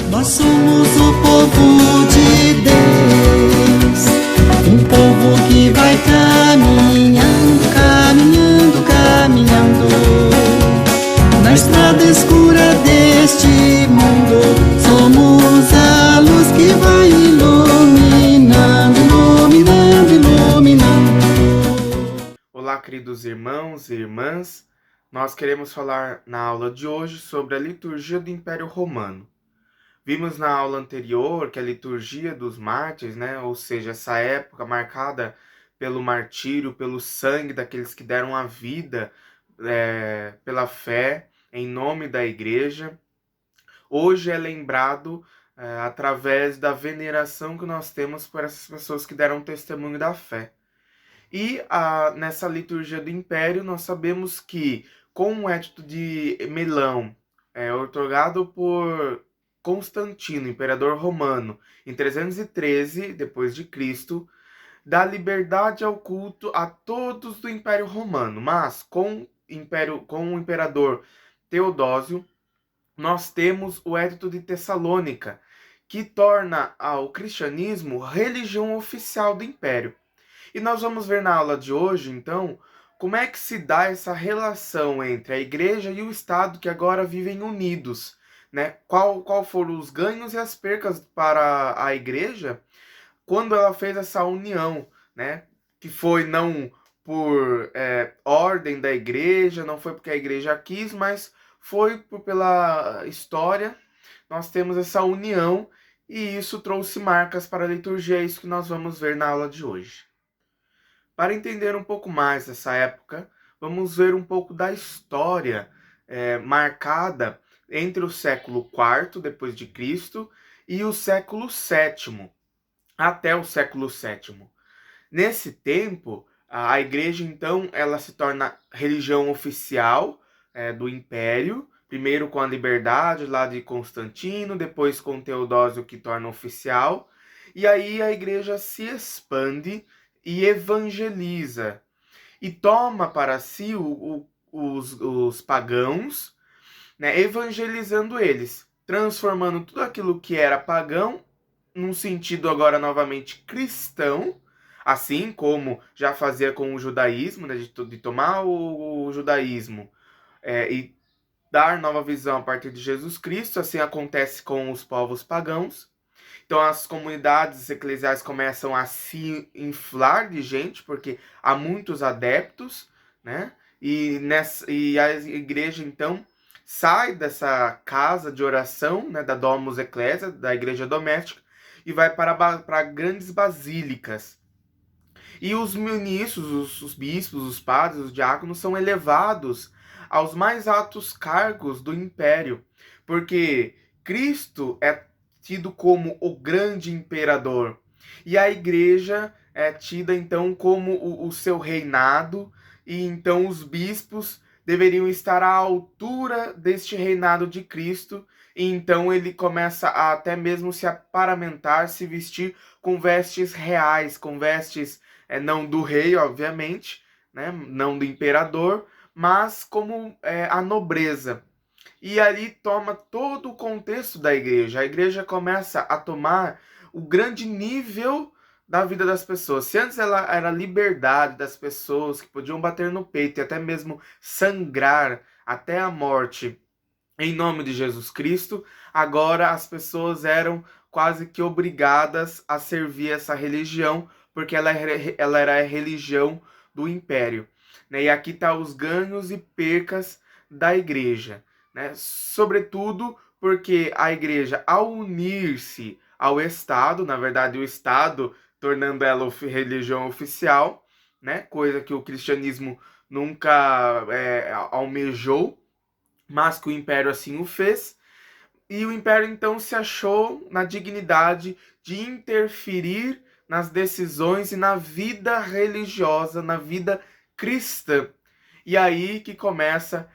Nós somos o povo de Deus, um povo que vai caminhando, caminhando, caminhando na estrada escura deste mundo. Somos a luz que vai iluminando, iluminando, iluminando. Olá, queridos irmãos e irmãs. Nós queremos falar na aula de hoje sobre a liturgia do Império Romano. Vimos na aula anterior que a liturgia dos mártires, ou seja, essa época marcada pelo martírio, pelo sangue daqueles que deram a vida pela fé, em nome da igreja, hoje é lembrado através da veneração que nós temos por essas pessoas que deram testemunho da fé. E nessa liturgia do Império, nós sabemos que, com o Edito de Milão, otorgado por Constantino, imperador romano, em 313 depois de Cristo, dá liberdade ao culto a todos do Império Romano. Mas com o imperador Teodósio, nós temos o Edito de Tessalônica, que torna o cristianismo religião oficial do Império. E nós vamos ver na aula de hoje, então, como é que se dá essa relação entre a igreja e o Estado que agora vivem unidos, né? Qual foram os ganhos e as percas para a igreja quando ela fez essa união, né? Que foi não por ordem da igreja, não foi porque a igreja quis, mas foi pela história. Nós temos essa união e isso trouxe marcas para a liturgia, é isso que nós vamos ver na aula de hoje. Para entender um pouco mais dessa época, vamos ver um pouco da história marcada entre o século IV depois de Cristo e o século VII, até o século VII. Nesse tempo, a igreja então ela se torna religião oficial do Império, primeiro com a liberdade lá de Constantino, depois com Teodósio que torna oficial, e aí a igreja se expande e evangeliza, e toma para si os pagãos, né, evangelizando eles, transformando tudo aquilo que era pagão num sentido agora novamente cristão, assim como já fazia com o judaísmo, né, de tomar o judaísmo e dar nova visão a partir de Jesus Cristo. Assim acontece com os povos pagãos. Então as comunidades eclesiais começam a se inflar de gente, porque há muitos adeptos, né? E a igreja, então, sai dessa casa de oração, né, da Domus Ecclesia, da igreja doméstica, e vai para grandes basílicas. E os ministros, os bispos, os padres, os diáconos são elevados aos mais altos cargos do império, porque Cristo é tido como o grande imperador e a igreja é tida então como o seu reinado, e então os bispos deveriam estar à altura deste reinado de Cristo. E então ele começa a até mesmo se aparamentar, se vestir com vestes reais, com vestes não do rei, obviamente, né? Não do imperador, mas como a nobreza. E ali toma todo o contexto da igreja. A igreja começa a tomar o grande nível da vida das pessoas. Se antes ela era a liberdade das pessoas que podiam bater no peito e até mesmo sangrar até a morte em nome de Jesus Cristo, agora as pessoas eram quase que obrigadas a servir essa religião, porque ela era a religião do império, né? E aqui está os ganhos e percas da igreja, né? Sobretudo porque a igreja, ao unir-se ao Estado, na verdade o Estado tornando ela religião oficial, né? Coisa que o cristianismo nunca almejou, mas que o império assim o fez. E o império então se achou na dignidade de interferir nas decisões e na vida religiosa, na vida cristã. E aí que começa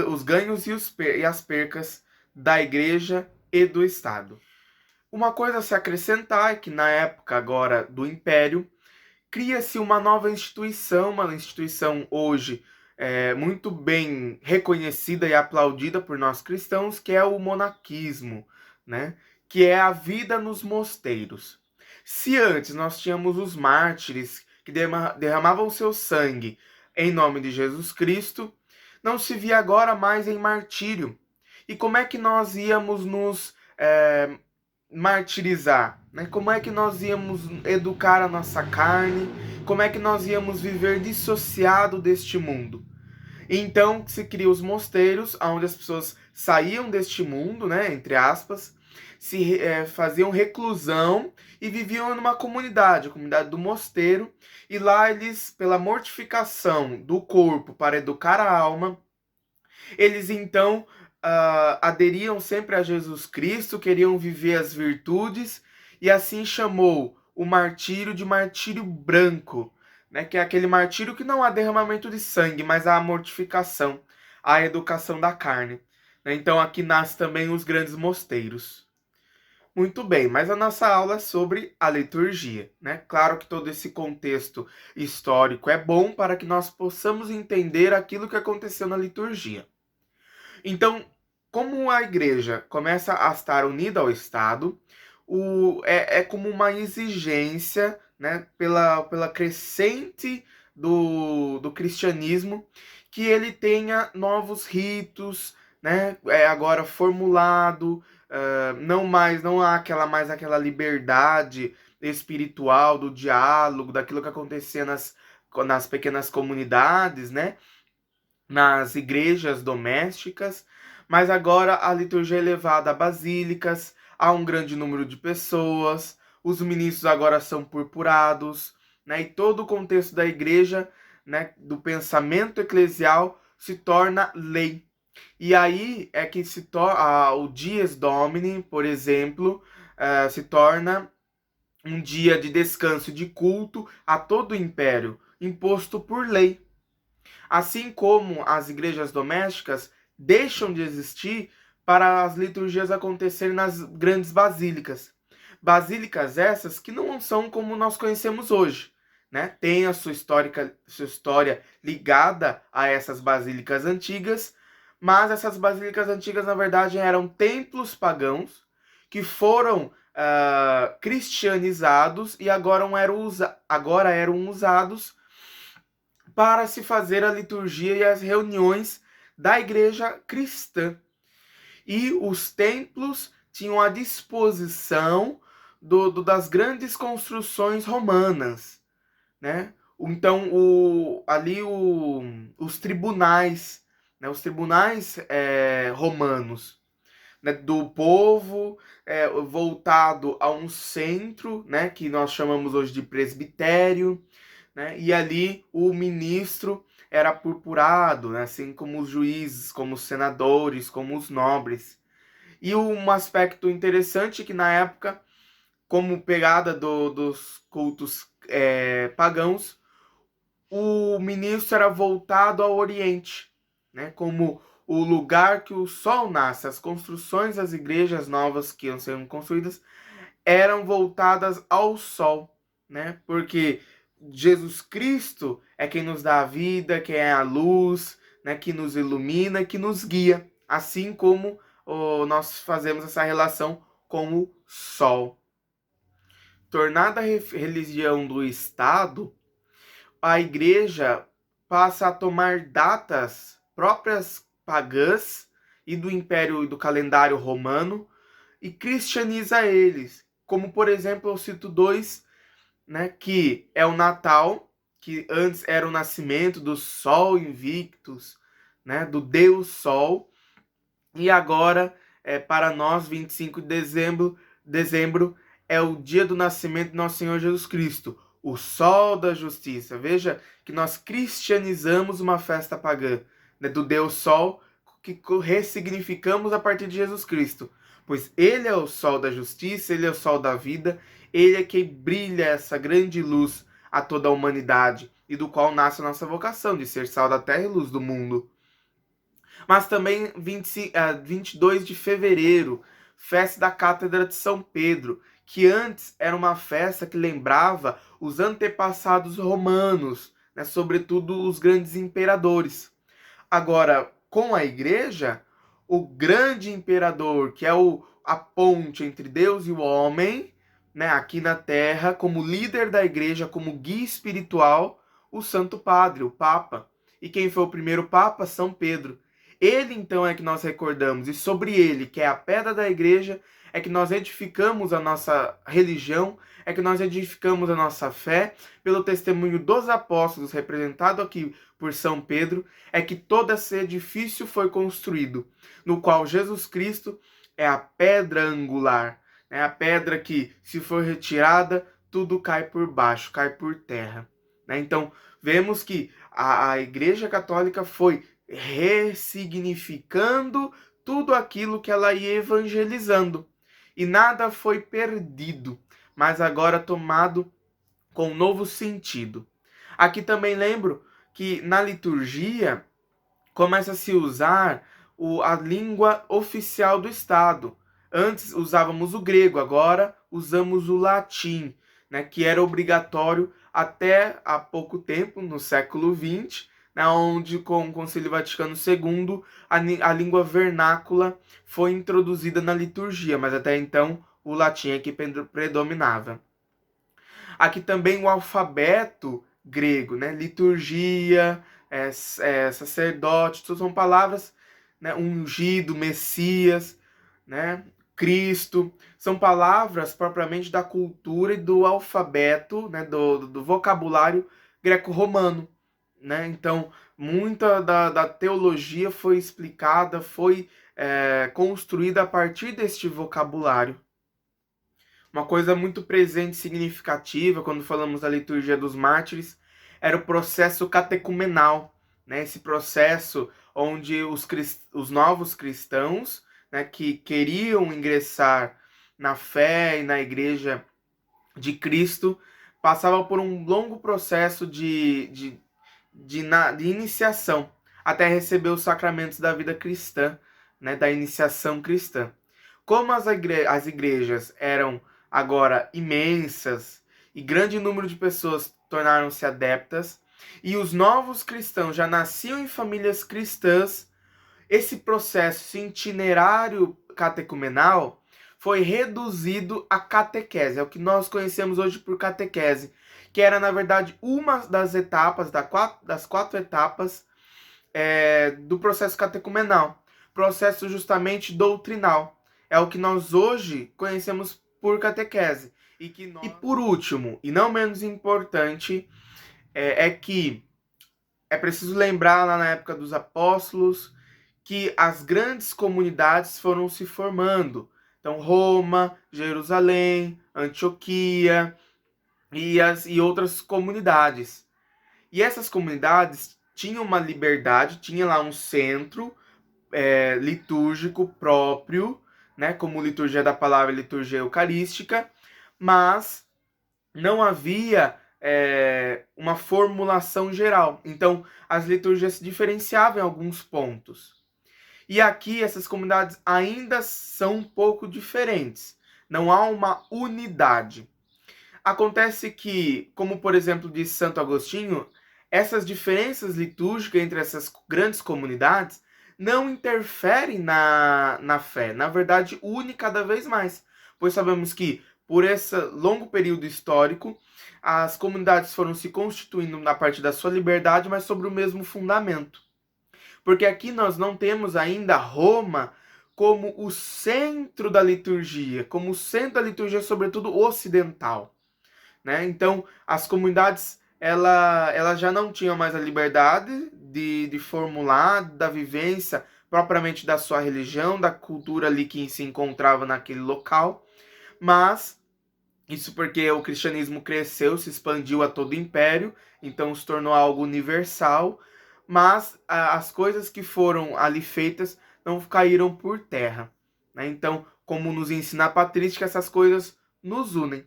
os ganhos e as percas da igreja e do Estado. Uma coisa a se acrescentar é que na época agora do império, cria-se uma nova instituição, uma instituição hoje muito bem reconhecida e aplaudida por nós cristãos, que é o monaquismo, né? Que é a vida nos mosteiros. Se antes nós tínhamos os mártires que derramavam seu sangue em nome de Jesus Cristo, não se via agora mais em martírio. E como é que nós íamos nos martirizar? Né? Como é que nós íamos educar a nossa carne? Como é que nós íamos viver dissociado deste mundo? Então se criam os mosteiros, onde as pessoas saíam deste mundo, né, entre aspas, faziam reclusão e viviam numa comunidade, a comunidade do mosteiro, e lá eles, pela mortificação do corpo para educar a alma, eles então aderiam sempre a Jesus Cristo, queriam viver as virtudes, e assim chamou o martírio de martírio branco, né, que é aquele martírio que não há derramamento de sangue, mas há a mortificação, a educação da carne. Então aqui nasce também os grandes mosteiros. Muito bem, mas a nossa aula é sobre a liturgia, né? Claro que todo esse contexto histórico é bom para que nós possamos entender aquilo que aconteceu na liturgia. Então, como a igreja começa a estar unida ao Estado, é como uma exigência, né, pela crescente do cristianismo, que ele tenha novos ritos, né, agora formulado, não há mais aquela liberdade espiritual do diálogo, daquilo que acontecia nas pequenas comunidades, né, nas igrejas domésticas, mas agora a liturgia é levada a basílicas, há um grande número de pessoas, os ministros agora são purpurados, né, e todo o contexto da igreja, né, do pensamento eclesial, se torna lei. E aí é que se torna o Dies Domini, por exemplo, se torna um dia de descanso e de culto a todo o império, imposto por lei. Assim como as igrejas domésticas deixam de existir para as liturgias acontecerem nas grandes basílicas. Basílicas essas que não são como nós conhecemos hoje, né? Tem a sua história ligada a essas basílicas antigas, mas essas basílicas antigas, na verdade, eram templos pagãos que foram cristianizados e agora eram usados para se fazer a liturgia e as reuniões da igreja cristã. E os templos tinham a disposição das grandes construções romanas, né? Então, os tribunais, né? Os tribunais romanos, né? Do povo, voltado a um centro, né? Que nós chamamos hoje de presbitério, né? E ali o ministro era purpurado, né? Assim como os juízes, como os senadores, como os nobres. E um aspecto interessante é que na época, como pegada dos cultos pagãos, o ministro era voltado ao Oriente, né? Como o lugar que o sol nasce, as construções das igrejas novas que iam sendo construídas eram voltadas ao sol, né? Porque Jesus Cristo é quem nos dá a vida, quem é a luz, né? Que nos ilumina, que nos guia, assim como nós fazemos essa relação com o sol. Tornada a religião do Estado, a igreja passa a tomar datas próprias pagãs e do império e do calendário romano e cristianiza eles. Como, por exemplo, eu cito dois, né, que é o Natal, que antes era o nascimento do Sol Invictus, né, do Deus Sol, e agora, para nós, 25 de dezembro é o dia do nascimento de nosso Senhor Jesus Cristo, o Sol da Justiça. Veja que nós cristianizamos uma festa pagã, né, do Deus Sol, que ressignificamos a partir de Jesus Cristo. Pois ele é o sol da justiça, ele é o sol da vida, ele é quem brilha essa grande luz a toda a humanidade, e do qual nasce a nossa vocação de ser sal da terra e luz do mundo. Mas também 22 de fevereiro, festa da Cátedra de São Pedro, que antes era uma festa que lembrava os antepassados romanos, né, sobretudo os grandes imperadores. Agora, com a igreja, o grande imperador, que é o a ponte entre Deus e o homem, né, aqui na Terra, como líder da igreja, como guia espiritual, o Santo Padre, o Papa. E quem foi o primeiro Papa? São Pedro. Ele, então, é que nós recordamos, e sobre ele, que é a pedra da igreja, é que nós edificamos a nossa religião, é que nós edificamos a nossa fé, pelo testemunho dos apóstolos, representado aqui por São Pedro, é que todo esse edifício foi construído, no qual Jesus Cristo é a pedra angular, é a pedra que, se for retirada, tudo cai por baixo, cai por terra. Então, vemos que a Igreja Católica foi ressignificando tudo aquilo que ela ia evangelizando. E nada foi perdido, mas agora tomado com um novo sentido. Aqui também lembro que na liturgia começa a se usar a língua oficial do Estado. Antes usávamos o grego, agora usamos o latim, né, que era obrigatório até há pouco tempo, no século XX, né, onde com o Concílio Vaticano II a língua vernácula foi introduzida na liturgia, mas até então o latim é que predominava. Aqui também o alfabeto grego, né, liturgia, sacerdote, tudo são palavras, né, ungido, Messias, né, Cristo, são palavras propriamente da cultura e do alfabeto, né, do vocabulário greco-romano, né? Então, muita da teologia foi explicada, foi construída a partir deste vocabulário. Uma coisa muito presente e significativa quando falamos da liturgia dos mártires era o processo catecumenal, né? Esse processo onde os novos cristãos, né, que queriam ingressar na fé e na igreja de Cristo passavam por um longo processo de iniciação até receber os sacramentos da vida cristã, né, da iniciação cristã. Como as igrejas eram agora imensas e grande número de pessoas tornaram-se adeptas, e os novos cristãos já nasciam em famílias cristãs, esse processo, esse itinerário catecumenal, foi reduzido à catequese, é o que nós conhecemos hoje por catequese, que era, na verdade, uma das etapas, das quatro etapas do processo catecumenal, processo justamente doutrinal. É o que nós hoje conhecemos por catequese. E por último, e não menos importante, é que é preciso lembrar lá na época dos apóstolos que as grandes comunidades foram se formando. Então, Roma, Jerusalém, Antioquia e outras comunidades. E essas comunidades tinham uma liberdade, tinha lá um centro litúrgico próprio, né, como liturgia da palavra e liturgia eucarística, mas não havia uma formulação geral. Então, as liturgias se diferenciavam em alguns pontos. E aqui, essas comunidades ainda são um pouco diferentes. Não há uma unidade. Acontece que, como por exemplo diz Santo Agostinho, essas diferenças litúrgicas entre essas grandes comunidades não interferem na fé. Na verdade, une cada vez mais. Pois sabemos que, por esse longo período histórico, as comunidades foram se constituindo na parte da sua liberdade, mas sobre o mesmo fundamento. Porque aqui nós não temos ainda Roma como o centro da liturgia, como o centro da liturgia, sobretudo ocidental, né? Então, as comunidades ela já não tinham mais a liberdade de formular, da vivência propriamente da sua religião, da cultura ali que se encontrava naquele local, mas isso porque o cristianismo cresceu, se expandiu a todo o império, então se tornou algo universal, mas as coisas que foram ali feitas não caíram por terra, né? Então, como nos ensina a patrística, essas coisas nos unem.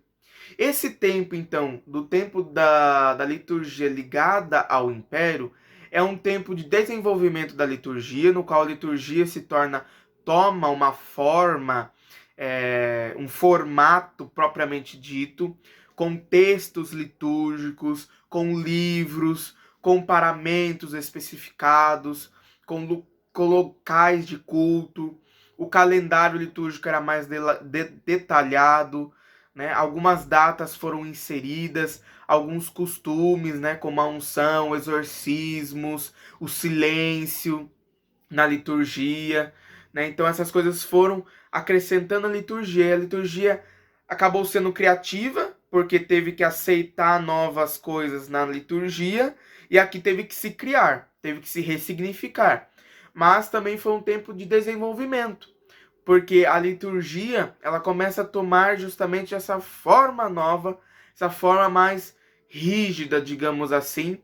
Esse tempo, então, do tempo da liturgia ligada ao império, é um tempo de desenvolvimento da liturgia, no qual a liturgia toma uma forma, um formato propriamente dito, com textos litúrgicos, com livros, com paramentos especificados, com locais de culto, o calendário litúrgico era mais detalhado, né? Algumas datas foram inseridas, alguns costumes, né? Como a unção, exorcismos, o silêncio na liturgia, né? Então essas coisas foram acrescentando a liturgia. A liturgia acabou sendo criativa, porque teve que aceitar novas coisas na liturgia, e aqui teve que se criar, teve que se ressignificar. Mas também foi um tempo de desenvolvimento, porque a liturgia, ela começa a tomar justamente essa forma nova, essa forma mais rígida, digamos assim,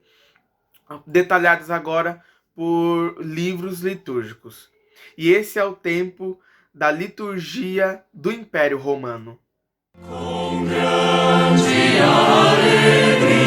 detalhadas agora por livros litúrgicos. E esse é o tempo da liturgia do Império Romano. Com grande alegria